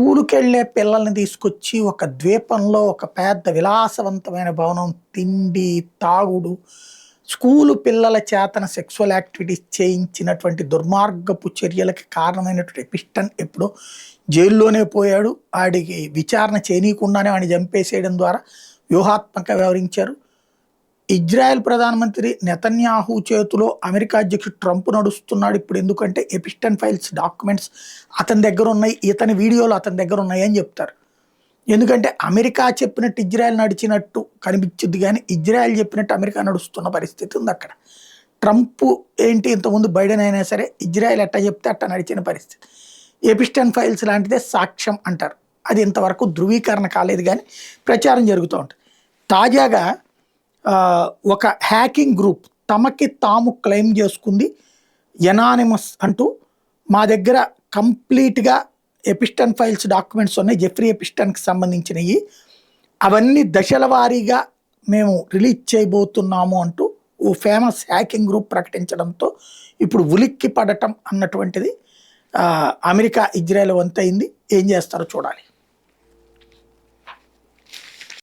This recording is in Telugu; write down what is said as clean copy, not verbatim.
స్కూలుకెళ్ళే పిల్లల్ని తీసుకొచ్చి ఒక ద్వీపంలో ఒక పెద్ద విలాసవంతమైన భవనం, తిండి, తాగుడు, స్కూలు పిల్లల చేతన సెక్సువల్ యాక్టివిటీస్ చేయించినటువంటి దుర్మార్గపు చర్యలకి కారణమైనటువంటి ఎపిస్టన్ ఎప్పుడో జైల్లోనే పోయాడు. ఆడికి విచారణ చేయనీయకుండానే వాడిని చంపేసేయడం ద్వారా వ్యూహాత్మకంగా వ్యవహరించారు. ఇజ్రాయెల్ ప్రధానమంత్రి నెతన్యాహు చేతిలో అమెరికా అధ్యక్షుడు ట్రంప్ నడుస్తున్నాడు ఇప్పుడు. ఎందుకంటే ఎపిస్టన్ ఫైల్స్ డాక్యుమెంట్స్ అతని దగ్గర ఉన్నాయి, ఇతని వీడియోలు అతని దగ్గర ఉన్నాయి అని చెప్తారు. ఎందుకంటే అమెరికా చెప్పినట్టు ఇజ్రాయెల్ నడిచినట్టు కనిపించింది, కానీ ఇజ్రాయెల్ చెప్పినట్టు అమెరికా నడుస్తున్న పరిస్థితి ఉంది అక్కడ. ట్రంప్ ఏంటి, ఇంతకుముందు బైడెన్ అయినా సరే ఇజ్రాయెల్ ఎట్ట చెప్తే అట్ట నడిచిన పరిస్థితి. ఎపిస్టన్ ఫైల్స్ లాంటిదే సాక్ష్యం అంటారు. అది ఇంతవరకు ధృవీకరణ కాలేదు, కానీ ప్రచారం జరుగుతూ ఉంటుంది. తాజాగా ఒక హ్యాకింగ్ గ్రూప్ తమకి తాము క్లెయిమ్ చేసుకుంది, ఎనానిమస్ అంటూ. మా దగ్గర కంప్లీట్గా ఎపిస్టన్ ఫైల్స్ డాక్యుమెంట్స్ ఉన్నాయి, జెఫ్రీ ఎపిస్టన్కి సంబంధించినవి, అవన్నీ దశల వారీగా మేము రిలీజ్ చేయబోతున్నాము అంటూ ఓ ఫేమస్ హ్యాకింగ్ గ్రూప్ ప్రకటించడంతో ఇప్పుడు ఉలిక్కి పడటం అన్నటువంటిది అమెరికా ఇజ్రాయెల్ వంతైంది. ఏం చేస్తారో చూడాలి.